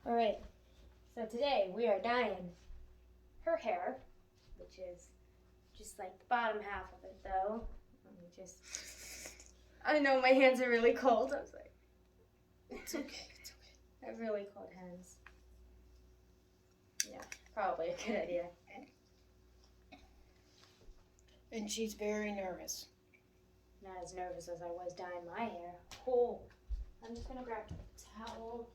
Alright, so today we are dyeing her hair, which is just like the bottom half of it though. Let me just. I know my hands are really cold. I was like, it's okay. I have really cold hands. Yeah, probably a good idea. And she's very nervous. Not as nervous as I was dyeing my hair. Oh, I'm just gonna grab a towel.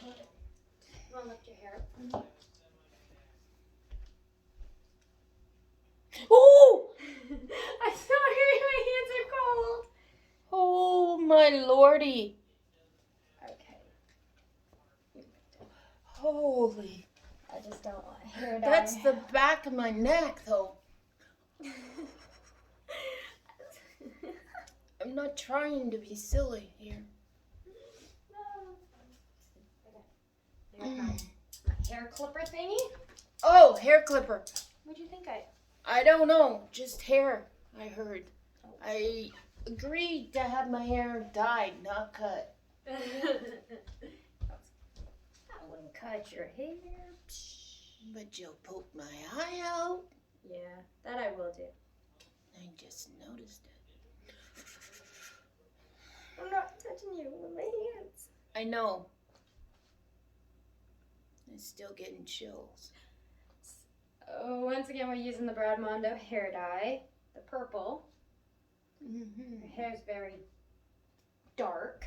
You wanna lift your hair up for me? Oh! I'm sorry, my hands are cold. Oh, my lordy. Okay. Holy. I just don't want hair dye. That's the back of my neck, though. I'm not trying to be silly here. No. Okay. My hair clipper thingy? Oh, hair clipper. What'd you think I don't know. Just hair, I heard. I agreed to have my hair dyed, not cut. I wouldn't cut your hair. But you'll poke my eye out. Yeah, that I will do. I just noticed it. I'm not touching you with my hands. I know. I'm still getting chills. So, once again, we're using the BRAD Mondo hair dye, the purple. Mm-hmm. Her hair's very dark,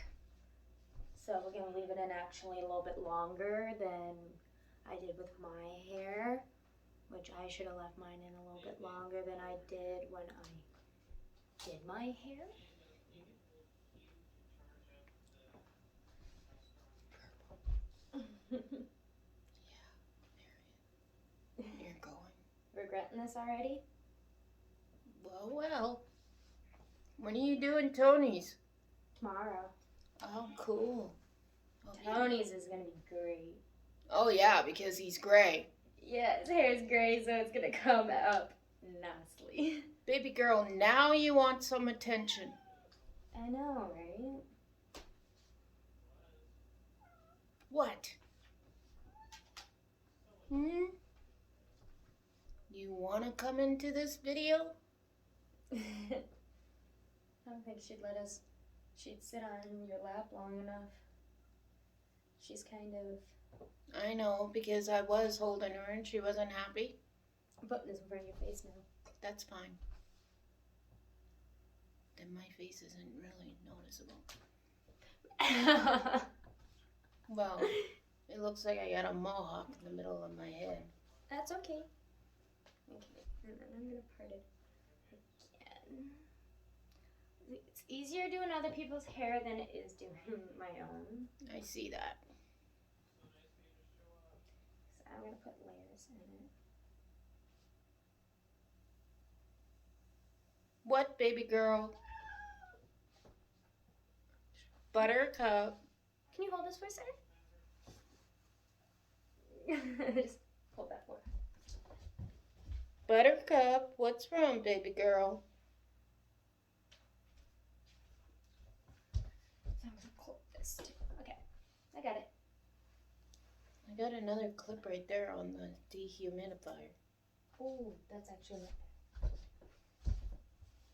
so we're going to leave it in actually a little bit longer than I did with my hair, which I should have left mine in a little bit longer than I did when I did my hair. You're going. Regretting this already? Well. When are you doing Tony's? Tomorrow. Oh, cool. Okay. Tony's is going to be great. Oh, yeah, because he's gray. Yeah, his hair is gray, so it's going to come up nicely. Baby girl, now you want some attention. I know, right? What? You want to come into this video? I don't think she'd let us. She'd sit on your lap long enough. She's kind of. I know, because I was holding her and she wasn't happy. I'm putting this in front of your face now. That's fine. Then my face isn't really noticeable. Well, it looks like I got a mohawk in the middle of my head. That's okay. Okay, and then I'm gonna part it again. It's easier doing other people's hair than it is doing my own. I see that. So I'm gonna put layers in it. What, baby girl? Buttercup. Can you hold this for a second? Just hold that for. Buttercup, what's wrong, baby girl? So I'm gonna clip this too. Okay, I got it. I got another clip right there on the dehumidifier. Oh, that's actually.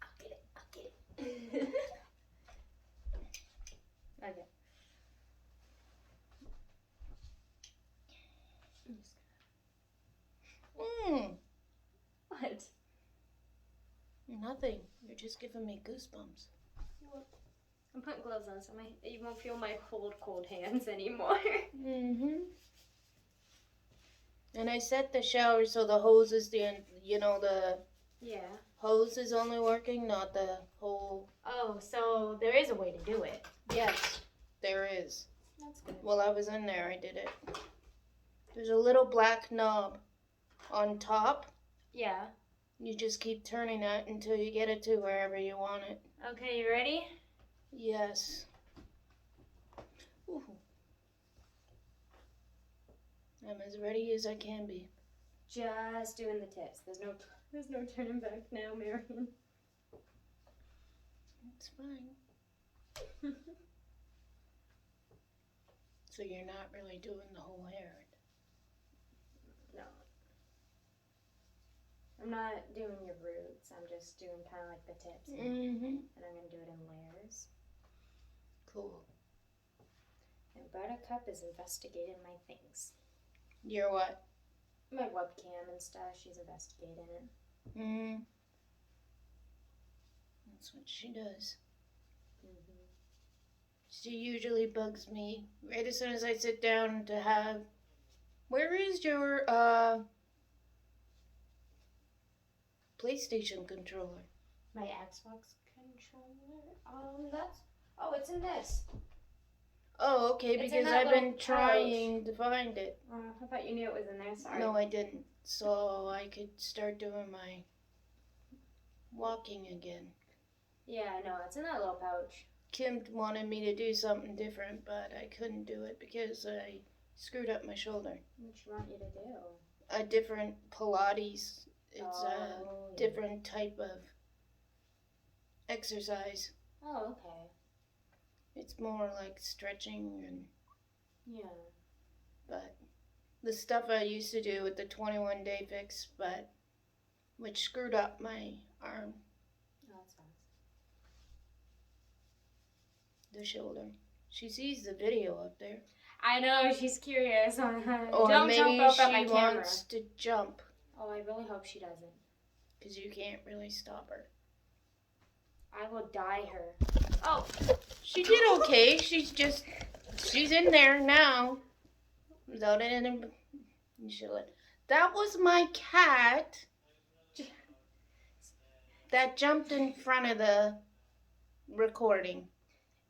I'll get it. Okay. What? Nothing. You're just giving me goosebumps. I'm putting gloves on so you won't feel my cold hands anymore. Mm-hmm. And I set the shower so the hose is the hose is only working, not the whole. Oh, so there is a way to do it. Yes, there is. That's good. While I was in there, I did it. There's a little black knob on top. Yeah. You just keep turning it until you get it to wherever you want it. Okay, you ready? Yes. Ooh. I'm as ready as I can be. Just doing the tips. There's no turning back now, Marion. It's fine. So you're not really doing the whole hair. No. I'm not doing your roots. I'm just doing kind of like the tips. Mm-hmm. And I'm going to do it in layers. Cool. And Buttercup is investigating my things. Your what? My webcam and stuff. She's investigating it. Mm. That's what she does. Mm-hmm. She usually bugs me right as soon as I sit down to have... Where is your, PlayStation controller? My Xbox controller? That's... Oh, it's in this. Oh, okay, It's in because that I've been little trying to find it. I thought you knew it was in there. Sorry. No, I didn't. So I could start doing my walking again. Yeah, no, it's in that little pouch. Kim wanted me to do something different, but I couldn't do it because I screwed up my shoulder. What she want you to do? A different Pilates. It's a yeah. different type of exercise. Oh, okay. It's more like stretching and... Yeah. But the stuff I used to do with the 21-day fix, but which screwed up my arm, Oh, that sucks. the shoulder. She sees the video up there. I know, she's curious. Or Don't maybe jump up she at my camera. wants to jump, Oh, I really hope she doesn't. because you can't really stop her. I will dye her. Oh! She did okay. She's in there now. Without any... That was my cat that jumped in front of the recording.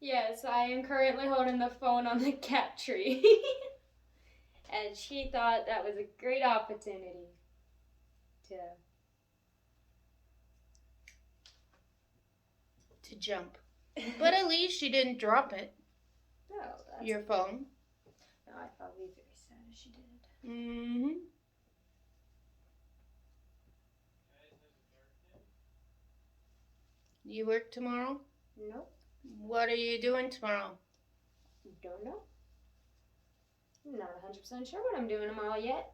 Yes, I am currently holding the phone on the cat tree. And she thought that was a great opportunity to jump. But at least she didn't drop it. No, that's... Your phone. No, I'd probably be very sad if she did. Mm-hmm. You work tomorrow? Nope. What are you doing tomorrow? Don't know. I'm not 100% sure what I'm doing tomorrow yet.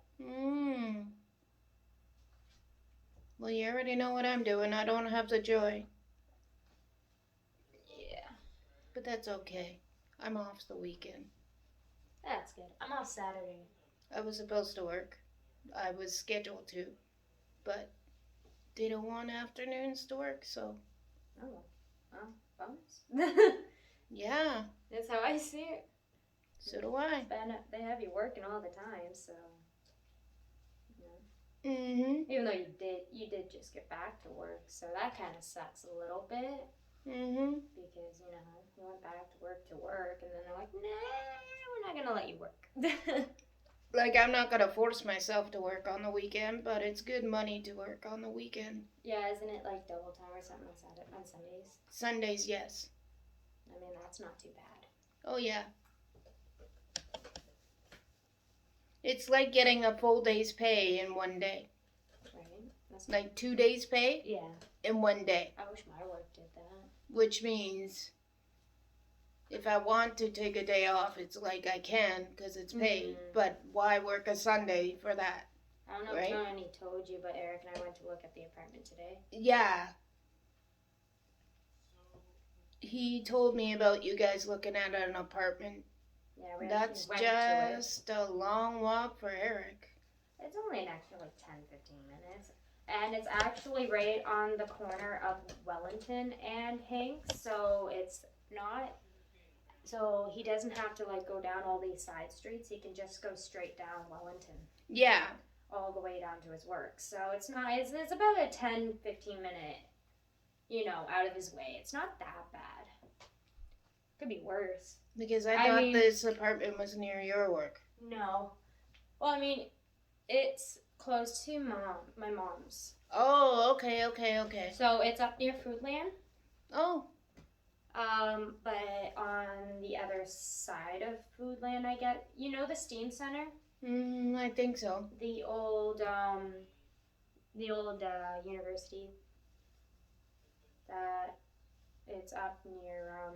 Well, you already know what I'm doing. I don't have the joy. Yeah. But that's okay. I'm off the weekend. That's good. I'm off Saturday. I was supposed to work. I was scheduled to. But they don't want afternoons to work, so... Oh. Well, bonus. Yeah. That's how I see it. So do I. They have you working all the time, so... Yeah. Mm-hmm. Even though you did just get back to work, so that kind of sucks a little bit. Mm-hmm. Because, you went back to work, and then they're like, nah, we're not going to let you work. Like, I'm not gonna force myself to work on the weekend, but it's good money to work on the weekend. Yeah, isn't it like double time or something on Sundays? Sundays, yes. I mean, that's not too bad. Oh, yeah. It's like getting a full day's pay in one day. Right? That's Like 2 days' pay yeah. in one day. I wish my work did that. Which means if I want to take a day off, it's like I can because it's paid. Mm-hmm. But why work a Sunday for that? I don't know right? if Tony told you, but Eric and I went to look at the apartment today. Yeah. He told me about you guys looking at an apartment. Yeah, we That's went to it. just a long walk for Eric. It's only an extra like 10-15 minutes. And it's actually right on the corner of Wellington and Hanks, so it's not... So he doesn't have to like go down all these side streets. He can just go straight down Wellington. Yeah. All the way down to his work. So it's not, it's about a 10-15 minute, out of his way. It's not that bad. Could be worse. Because I thought this apartment was near your work. No. Well, I mean, it's close to my mom's. Oh, okay. So it's up near Foodland. Oh. But on the other side of Foodland, I get, the Steam Center? I think so. The old university that it's up near,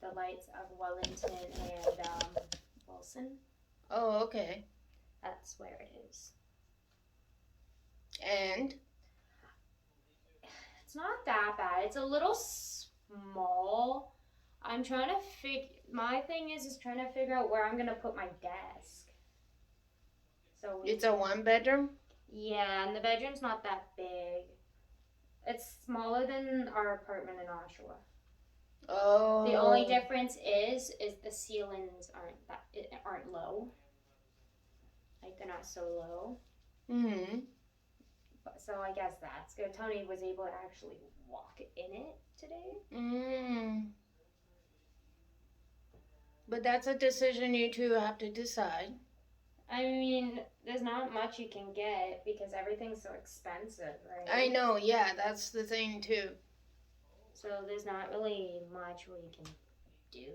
the lights of Wellington and, basin. Oh, okay. That's where it is. And? It's not that bad. It's a little small. I'm trying to my thing is trying to figure out where I'm going to put my desk. So It's a 1-bedroom? Yeah, and the bedroom's not that big. It's smaller than our apartment in Oshawa. Oh. The only difference is the ceilings aren't low. Like, they're not so low. Mm-hmm. So I guess that's good. Tony was able to actually walk in it today. Mm. But that's a decision you two have to decide. I mean, there's not much you can get because everything's so expensive, right? I know, yeah, that's the thing too. So there's not really much we can do.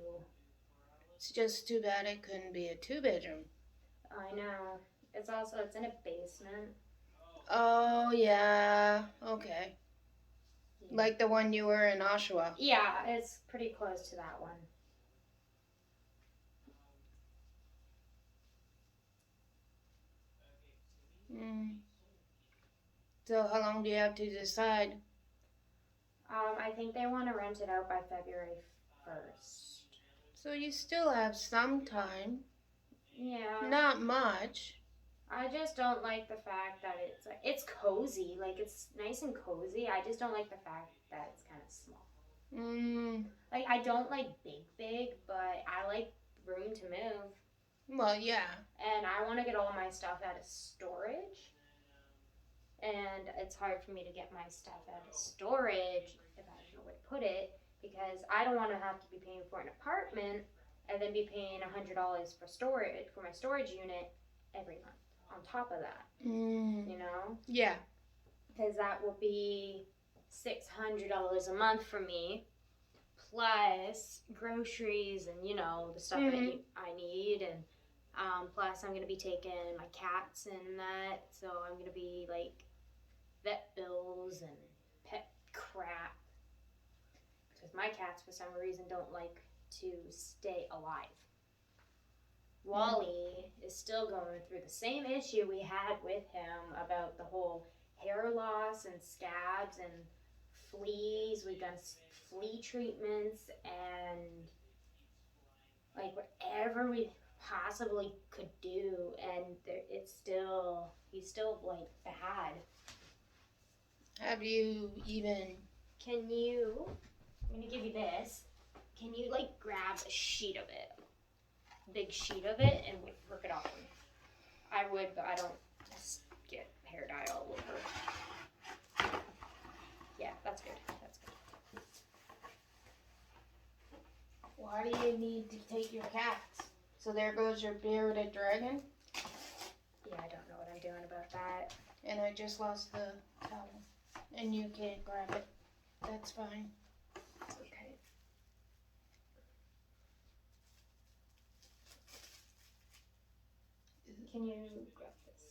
It's just too bad it couldn't be a 2-bedroom. I know. It's in a basement. Oh, yeah. Okay. Yeah. Like the one you were in Oshawa. Yeah, it's pretty close to that one. Mm. So how long do you have to decide? I think they want to rent it out by February 1st. So you still have some time. Yeah. Not much. I just don't like the fact that it's cozy. Like, it's nice and cozy. I just don't like the fact that it's kind of small. Mm. Like, I don't like big, but I like room to move. Well, yeah. And I want to get all my stuff out of storage. And it's hard for me to get my stuff out of storage if I don't know where to put it, because I don't want to have to be paying for an apartment and then be paying $100 for storage for my storage unit every month on top of that. You know? Yeah. Because that will be $600 a month for me, plus groceries and, you know, the stuff that I need. And plus I'm going to be taking my cats and that, so I'm going to be like vet bills and pet crap, because my cats for some reason don't like to stay alive. Wally is still going through the same issue we had with him about the whole hair loss and scabs and fleas. We've done flea treatments and like whatever we possibly could do, and he's still like bad. Have you even... I'm gonna give you this. Can you like grab a sheet of it? Big sheet of it and work it off me. I would, but I don't just get hair dye all over. Yeah, that's good. That's good. Why do you need to take your cats? So there goes your bearded dragon. Yeah, I don't know what I'm doing about that. And I just lost the towel. And you can't grab it. That's fine. Okay. Can you grab this?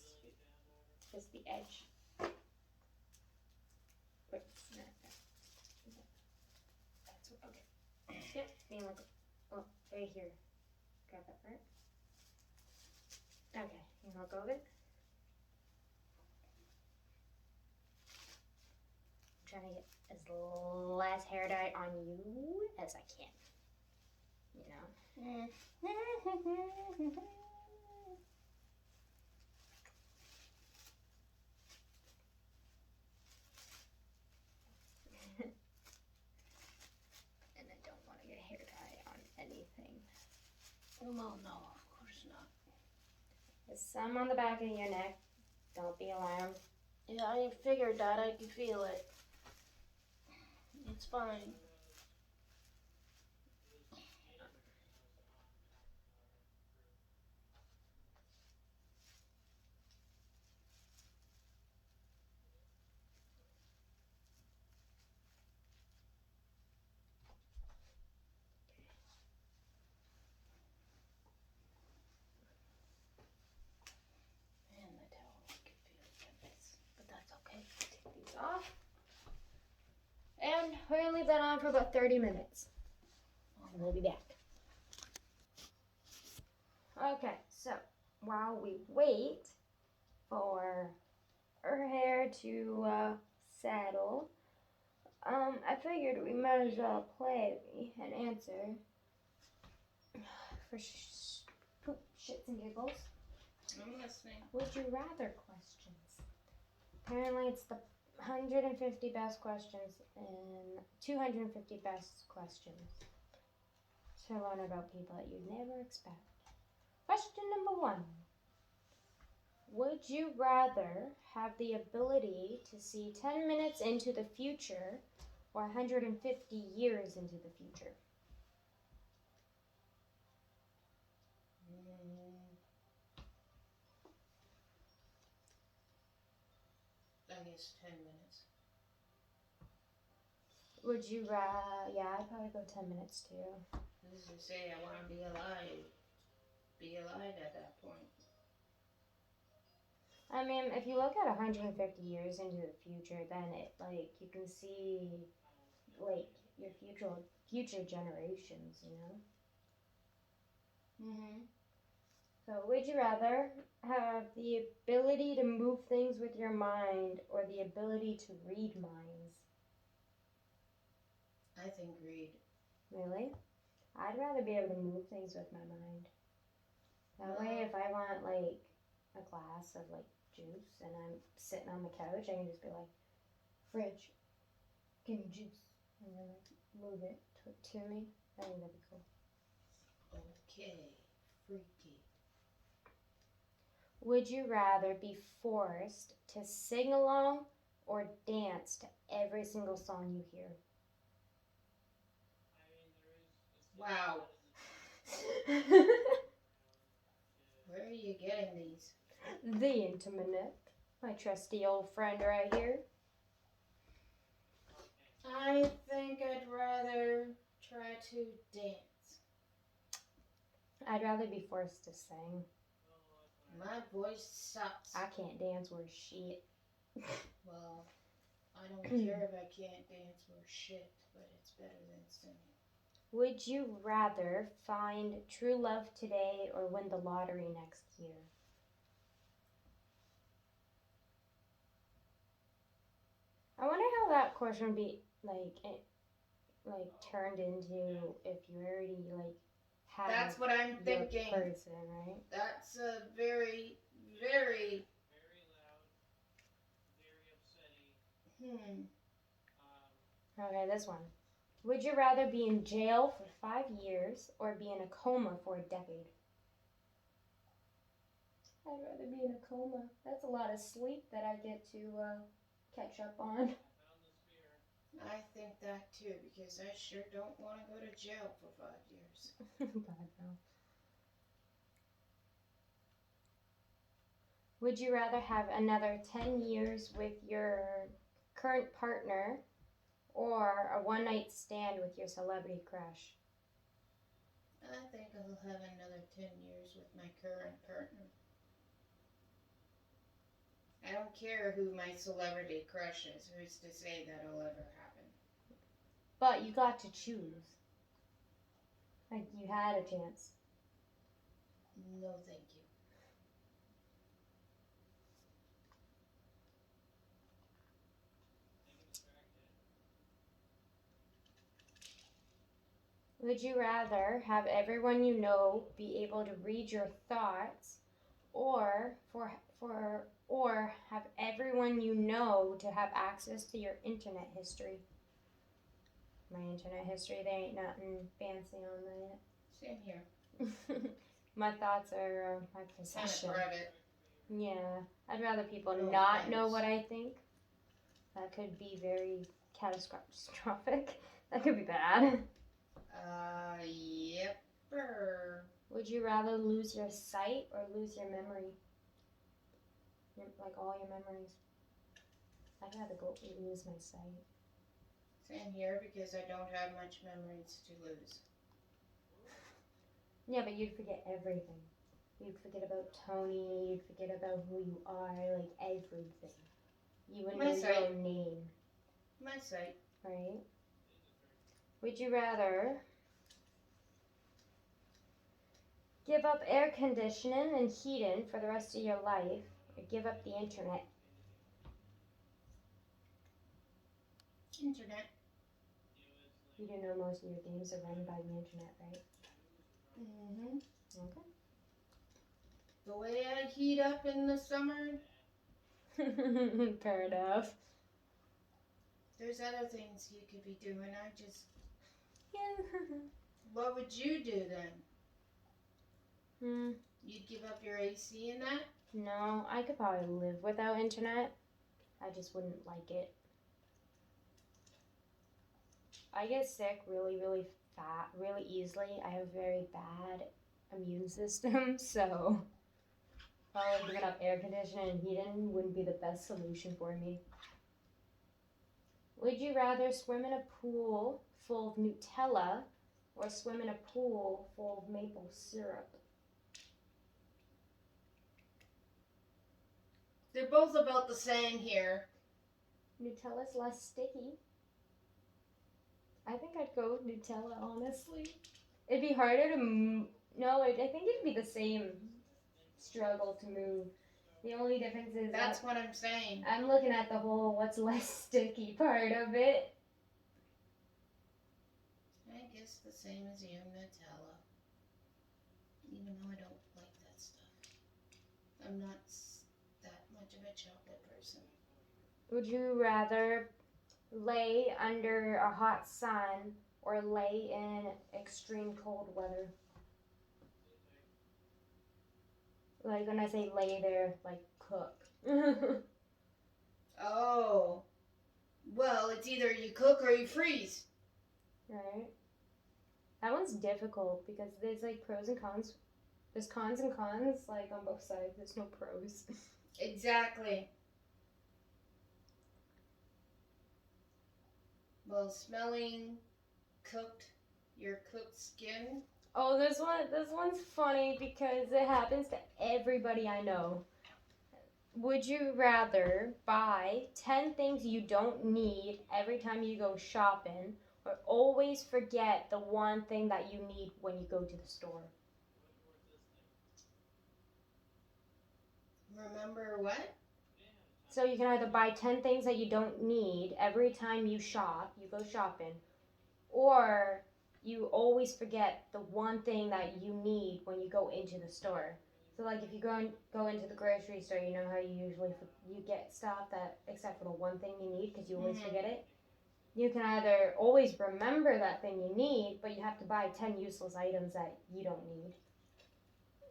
Just the edge. Wait, no. That's okay. Yep, being like, oh, right here. Grab that part. Okay, you want to go of it? I'm trying to get as less hair dye on you as I can. You know? And I don't want to get hair dye on anything. Well, no, of course not. There's some on the back of your neck. Don't be alarmed. Yeah, I figured that. I could feel it. It's fine. And the towel, I could feel it. But that's okay. Take these off. And we're going to leave that on for about 30 minutes. And we'll be back. Okay. So while we wait for her hair to settle, I figured we might as well play and answer for shits and giggles. I'm listening. Would you rather questions? Apparently, it's the 150 best questions and 250 best questions to learn about people that you'd never expect. Question number 1. Would you rather have the ability to see 10 minutes into the future or 150 years into the future? I guess 10 minutes. Would you yeah, I'd probably go 10 minutes too. As you say, I want to be alive. Be alive at that point. I mean, if you look at 150 years into the future, then it, like, you can see, like, your future generations, you know? So, would you rather have the ability to move things with your mind or the ability to read minds? I think read. Really? I'd rather be able to move things with my mind. That way, if I want, like, a glass of, like, juice and I'm sitting on the couch, I can just be like, fridge, give me juice. And then, like, move it to me. I think that'd be cool. Okay. Freaky. Would you rather be forced to sing along or dance to every single song you hear? Wow. Where are you getting these? The internet. My trusty old friend right here. I think I'd rather try to dance. I'd rather be forced to sing. My voice sucks. I can't dance worth shit. Well, I don't care if I can't dance worth shit, but it's better than singing. Would you rather find true love today or win the lottery next year? I wonder how that question would be turned into if you already have That's what I'm your thinking. person, right? That's a very, very loud, very upsetting. Okay, this one. Would you rather be in jail for 5 years or be in a coma for a decade? I'd rather be in a coma. That's a lot of sleep that I get to catch up on. I think that too, because I sure don't want to go to jail for 5 years. God, no. Would you rather have another 10 years with your current partner or a one-night stand with your celebrity crush? I think I'll have another 10 years with my current partner. I don't care who my celebrity crush is. Who's to say that'll ever happen? But you got to choose. Like, you had a chance. No, thank you. Would you rather have everyone you know be able to read your thoughts or have everyone you know to have access to your internet history? My internet history, there ain't nothing fancy on that. Same here. My thoughts are my Kind of possession. private. Yeah, I'd rather people No not know offense. what I think. That could be very catastrophic. That could be bad. Yep. Would you rather lose your sight or lose your memory? Like all your memories. I'd rather lose my sight. Same here, because I don't have much memories to lose. Yeah, but you'd forget everything. You'd forget about Tony. You'd forget about who you are. Like everything. You wouldn't know your own name. My sight. Right? Would you rather Give up air conditioning and heating for the rest of your life, or give up the internet. Internet. You do know most of your games are run by the internet, right? Mm-hmm. Okay. The way I heat up in the summer, Fair enough. there's other things you could be doing. Yeah. What would you do then? Hmm. You'd give up your AC and that? No, I could probably live without internet. I just wouldn't like it. I get sick really, really easily. I have a very bad immune system, so probably giving up air conditioning and heating wouldn't be the best solution for me. Would you rather swim in a pool full of Nutella or swim in a pool full of maple syrup? They're both about the same here. Nutella's less sticky. I think I'd go with Nutella, honestly. It'd be harder to move. No, I think it'd be the same struggle to move. The only difference is That's what I'm saying. I'm looking at the whole what's less sticky part of it. I guess the same as you, Nutella. Even though I don't like that stuff. I'm not that much of a chocolate person. Would you rather lay under a hot sun or lay in extreme cold weather? Like when I say lay there, like cook. Oh. Well, it's either you cook or you freeze. Right. That one's difficult because there's like pros and cons. There's cons and cons, like on both sides. There's no pros. Exactly. Well, smelling your cooked skin. Oh, this one's funny because it happens to everybody I know. Would you rather buy 10 things you don't need every time you go shopping, or always forget the one thing that you need when you go to the store? Remember what? So you can either buy 10 things that you don't need every time you go shopping, or you always forget the one thing that you need when you go into the store. So like if you go into the grocery store, you know how you get stuff that except for the one thing you need because you always forget it. You can either always remember that thing you need, but you have to buy 10 useless items that you don't need,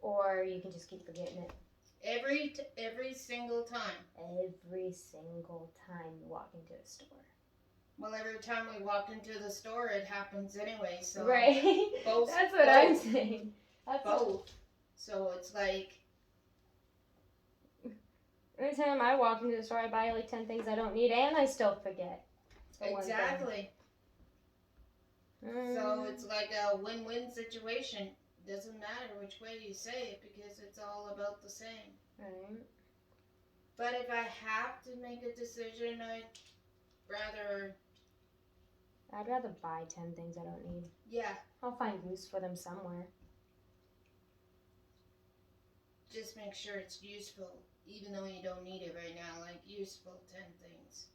or you can just keep forgetting it. Every single time. Every single time you walk into a store. Well, every time we walk into the store, it happens anyway. So right. Both. That's what I'm saying. That's both. So it's like. Every time I walk into the store, I buy like 10 things I don't need, and I still forget. Exactly. So it's like a win-win situation. Doesn't matter which way you say it because it's all about the same. Right. But if I have to make a decision, I'd rather buy 10 things I don't need. Yeah. I'll find use for them somewhere. Just make sure it's useful, even though you don't need it right now. Like useful 10 things.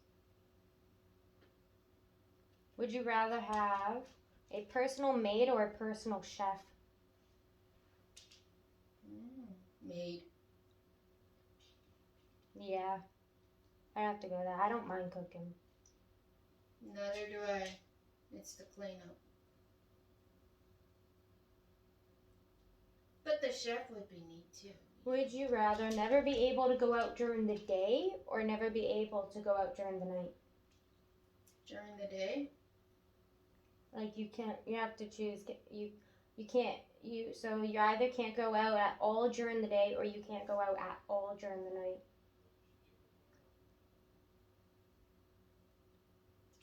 Would you rather have a personal maid or a personal chef? Maid. Yeah, I have to go there. I don't mind cooking. Neither do I. It's the cleanup. But the chef would be neat too. Would you rather never be able to go out during the day or never be able to go out during the night? During the day? Like you have to choose. So you either can't go out at all during the day or you can't go out at all during the night.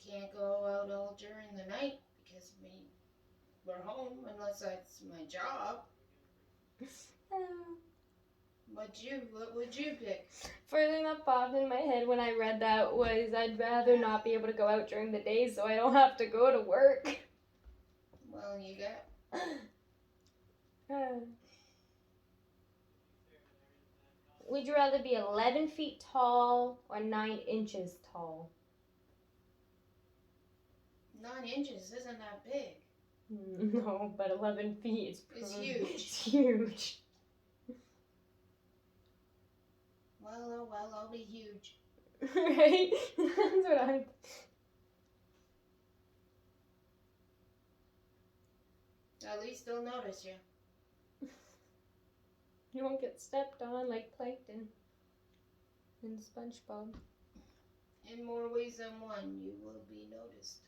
Can't go out all during the night because we're home unless that's my job. What would you pick? First thing that popped in my head when I read that was I'd rather not be able to go out during the day so I don't have to go to work. Well, you got. Would you rather be 11 feet tall or 9 inches tall? 9 inches isn't that big. No, but 11 feet is It's huge. It's huge. Well, oh well, I'll be huge. Right? That's what I'm. At least they'll notice you. You won't get stepped on like Plankton in SpongeBob. In more ways than one, you will be noticed.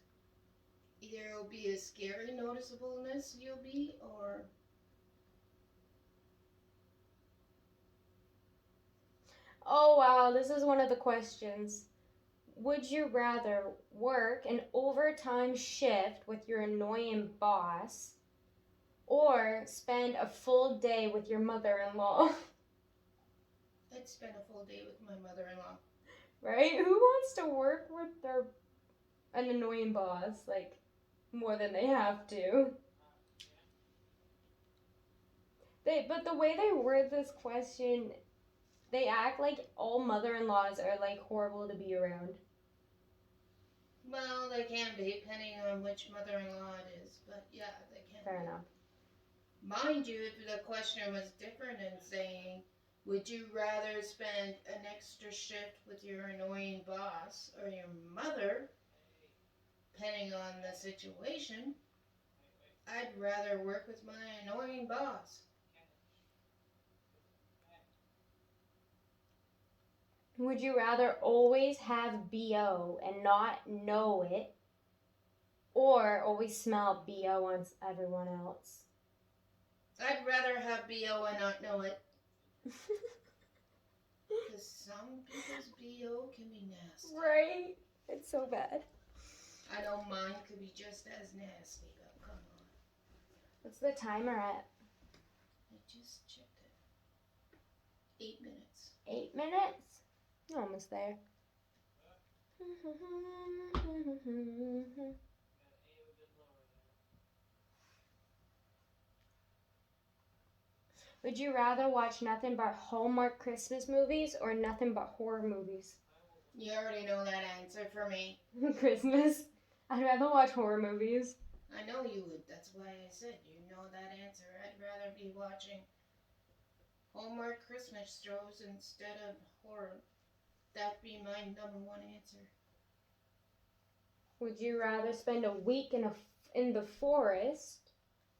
Either it'll be a scary noticeableness you'll be, or Oh wow, this is one of the questions. Would you rather work an overtime shift with your annoying boss or spend a full day with your mother-in-law? I'd spend a full day with my mother-in-law. Right? Who wants to work with an annoying boss like more than they have to? But the way they word this question, they act like all mother-in-laws are like horrible to be around. Well, they can be, depending on which mother-in-law it is, but yeah, they can. Fair enough. Mind you, if the question was different and saying, would you rather spend an extra shift with your annoying boss or your mother, depending on the situation, I'd rather work with my annoying boss. Would you rather always have BO and not know it, or always smell BO on everyone else? I'd rather have BO and not know it. Because some people's BO can be nasty. Right? It's so bad. I know mine could be just as nasty, but come on. What's the timer at? I just checked it. 8 minutes. 8 minutes? You're almost there. Would you rather watch nothing but Hallmark Christmas movies or nothing but horror movies? You already know that answer for me. Christmas? I'd rather watch horror movies. I know you would. That's why I said you know that answer. I'd rather be watching Hallmark Christmas shows instead of horror. That'd be my number one answer. Would you rather spend a week in the forest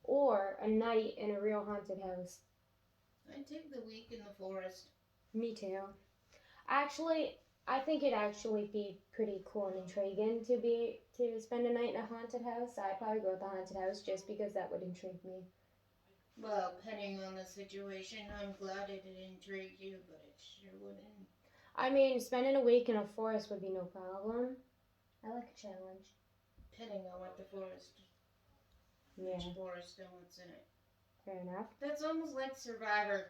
or a night in a real haunted house? I'd take the week in the forest. Me too. Actually, I think it'd actually be pretty cool and intriguing to spend a night in a haunted house. I'd probably go with the haunted house just because that would intrigue me. Well, depending on the situation, I'm glad it intrigued you, but it sure wouldn't. I mean, spending a week in a forest would be no problem. I like a challenge. Depending on what the forest, Yeah, which forest and what's in it. fair enough. That's almost like Survivor.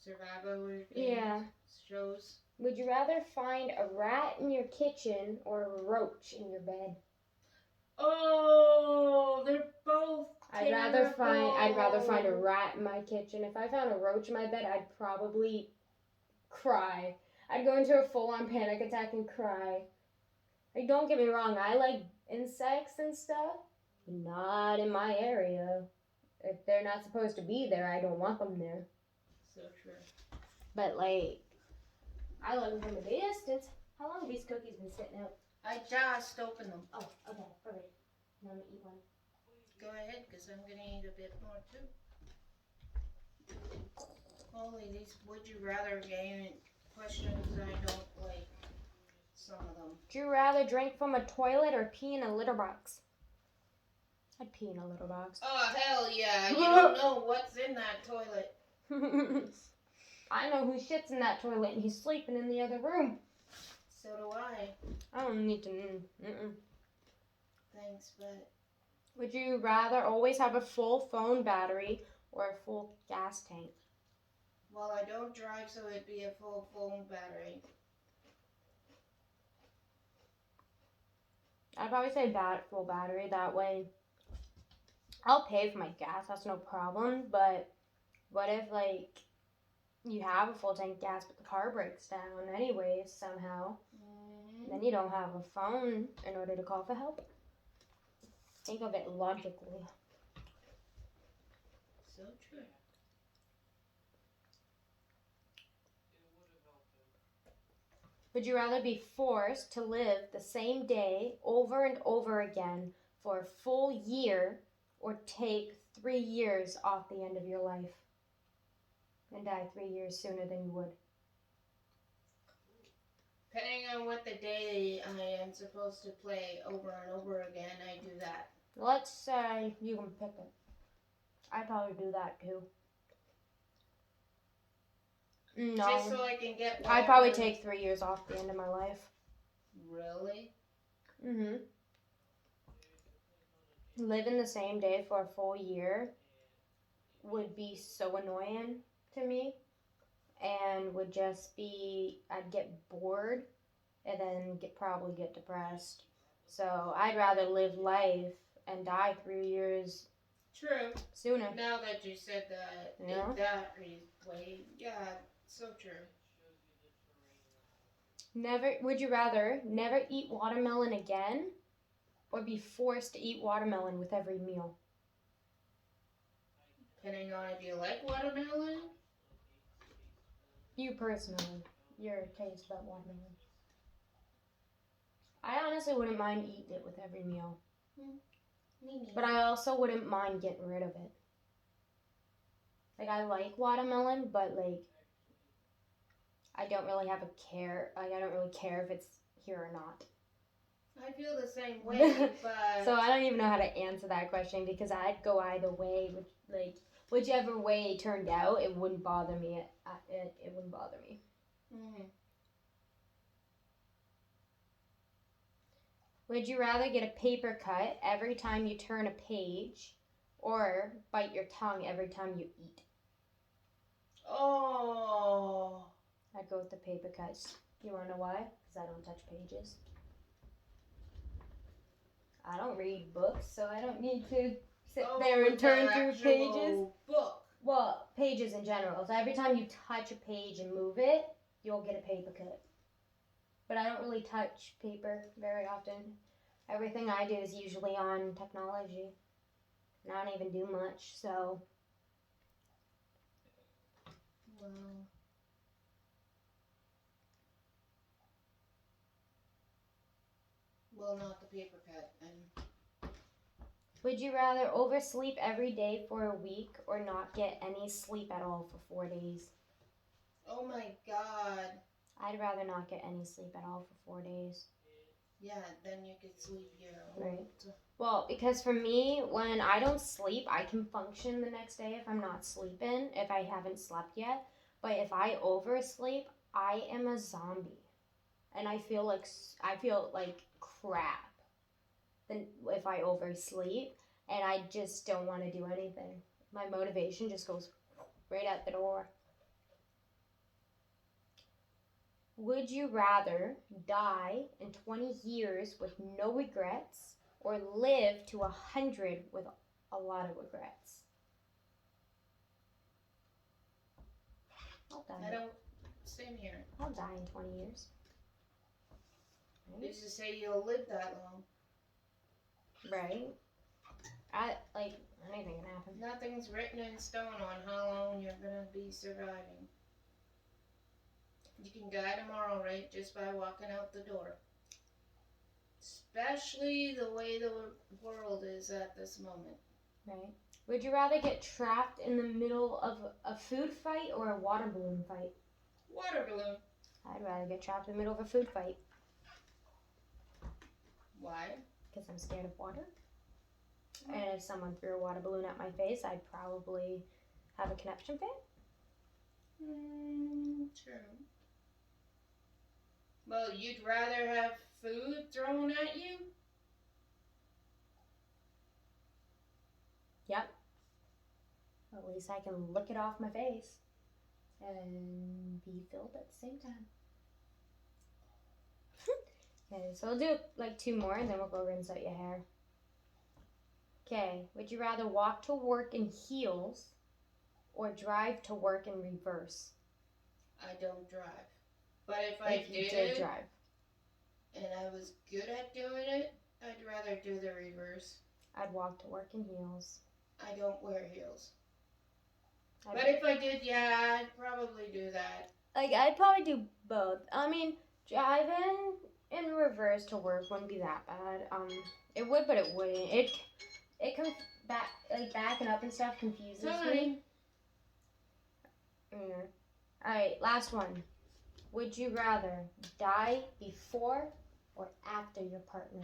Survivor games, Yeah. shows. Would you rather find a rat in your kitchen or a roach in your bed? Oh, they're both I'd rather find a rat in my kitchen. If I found a roach in my bed, I'd probably cry. I'd go into a full-on panic attack and cry. Like, don't get me wrong, I like insects and stuff, but not in my area. If they're not supposed to be there, I don't want them there. So true. But like, I love them from a distance. How long have these cookies been sitting out? I just opened them. Oh, okay, perfect. Now I'm gonna eat one. Go ahead, because I'm going to eat a bit more too. Holy, these would you rather game questions, I don't like some of them. Would you rather drink from a toilet or pee in a litter box? I'd pee in a litter box. Oh, hell yeah. You don't know what's in that toilet. I know who shits in that toilet and he's sleeping in the other room. So do I. I don't need to. Thanks, but Would you rather always have a full phone battery or a full gas tank? well, I don't drive, so it'd be a full phone battery. I'd probably say full battery. That way, I'll pay for my gas. That's no problem. But What if, like, you have a full tank of gas, but the car breaks down anyways somehow? Mm-hmm. Then you don't have a phone in order to call for help. Think of it logically. So true. It would have helped him. Would you rather be forced to live the same day over and over again for a full year, or take 3 years off the end of your life and die 3 years sooner than you would? Depending on what the day I am supposed to play over and over again, I do that. Let's say you can pick it. I'd probably do that too. No. Just so I can get I'd probably whatever- take 3 years off the end of my life. Really? Mm-hmm. Living the same day for a full year would be so annoying to me, and would just be, I'd get bored and then probably get depressed. So I'd rather live life and die 3 years True. sooner. Now that you said that, Yeah. in that way, yeah, so true. Would you rather never eat watermelon again, or be forced to eat watermelon with every meal? Depending on if you like watermelon. You personally, your taste about watermelon. I honestly wouldn't mind eating it with every meal, Me neither. but I also wouldn't mind getting rid of it. Like, I like watermelon, but like, I don't really have a care. Like, I don't really care if it's here or not. I feel the same way, but So I don't even know how to answer that question, because I'd go either way. Whichever way it turned out, it wouldn't bother me. It wouldn't bother me. Mhm. Would you rather get a paper cut every time you turn a page, or bite your tongue every time you eat? Oh, I'd go with the paper cuts. You want to know why? Because I don't touch pages. I don't read books, so I don't need to sit there and with turn the through actual pages. Book. Well, pages in general. So every time you touch a page and move it, you'll get a paper cut. But I don't really touch paper very often. Everything I do is usually on technology. And I don't even do much, so. Wow. Well, not the paper cut. And Would you rather oversleep every day for a week, or not get any sleep at all for 4 days? oh my God. I'd rather not get any sleep at all for 4 days. Yeah, then you could sleep your whole. Right. Well, because for me, when I don't sleep, I can function the next day if I'm not sleeping, if I haven't slept yet. But if I oversleep, I am a zombie. And I feel like crap then if I oversleep, and I just don't want to do anything. My motivation just goes right out the door. Would you rather die in 20 years with no regrets, or live to 100 with a lot of regrets? I'll I die. don't. Same here. I'll die in 20 years. Who's to say you'll live that long? Right? Anything can happen. Nothing's written in stone on how long you're gonna be surviving. You can die tomorrow, right? Just by walking out the door. Especially the way the world is at this moment. Right. Would you rather get trapped in the middle of a food fight or a water balloon fight? Water balloon. I'd rather get trapped in the middle of a food fight. Why? Because I'm scared of water. And if someone threw a water balloon at my face, I'd probably have a connection fit. True. Well, you'd rather have food thrown at you? Yep. At least I can lick it off my face and be filled at the same time. Okay, so I'll do like 2 more and then we'll go rinse out your hair. Okay, would you rather walk to work in heels or drive to work in reverse? I don't drive. But if I If you did did it drive. and I was good at doing it, I'd rather do the reverse. I'd walk to work in heels. I don't wear heels. But if I did, yeah, I'd probably do that. Like, I'd probably do both. I mean, driving in reverse to work wouldn't be that bad. It would, but it wouldn't. It comes back, like, backing up and stuff confuses me. Yeah. Alright, last one. Would you rather die before or after your partner?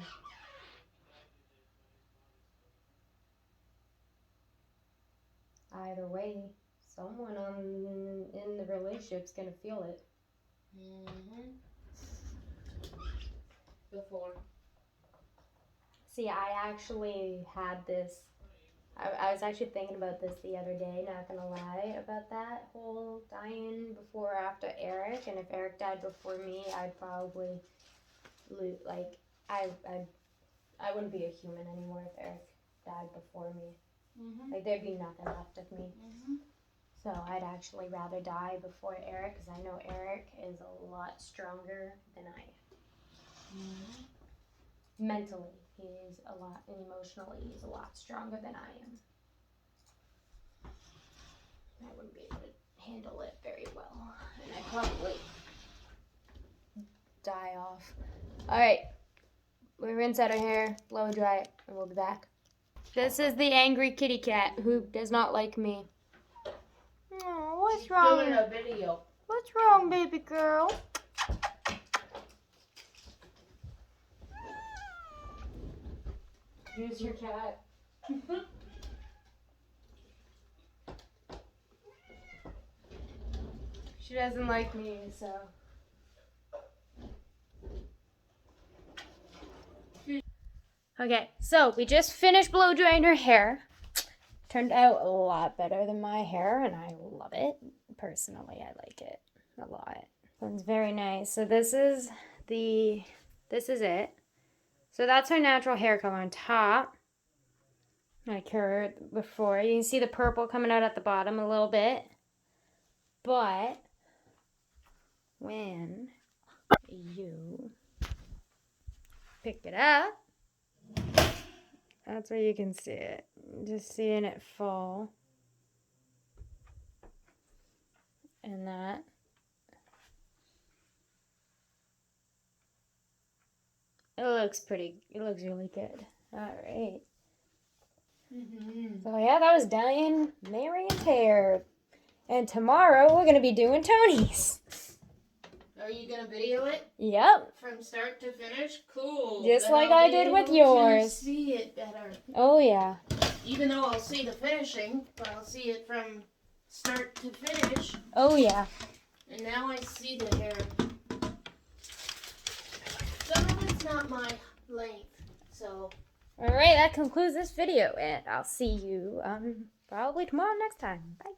Either way, someone in the relationship's gonna feel it. Before. See, I actually had this. I was actually thinking about this the other day, not gonna lie, about that whole dying before or after Eric. And if Eric died before me, I'd probably lose. Like, I wouldn't be a human anymore if Eric died before me. Like, there'd be nothing left of me. So I'd actually rather die before Eric, because I know Eric is a lot stronger than I am. Mentally, he is a lot, and emotionally, he's a lot stronger than I am. I wouldn't be able to handle it very well, and I'd probably die off. All right, we rinse out our hair, blow dry it, and we'll be back. This is the angry kitty cat who does not like me. Oh, what's wrong? Doing a video. What's wrong, baby girl? Use your cat. She doesn't like me, so. Okay, so we just finished blow drying her hair. Turned out a lot better than my hair, and I love it. Personally, I like it a lot. It's very nice. So this is it. So that's her natural hair color on top. Like her before. You can see the purple coming out at the bottom a little bit. But when you pick it up, that's where you can see it. Just seeing it fall. And that. It looks really good. Alright. So yeah, that was dyeing Marion's hair. And tomorrow we're going to be doing Tony's. Are you gonna video it? Yep. From start to finish? Cool. Just Then like I'll I be did with able to yours. See it better. Oh yeah. Even though I'll see the finishing, but I'll see it from start to finish. Oh yeah. And now I see the hair. Some of it's not my length, so. Alright, that concludes this video, and I'll see you probably tomorrow next time. Bye.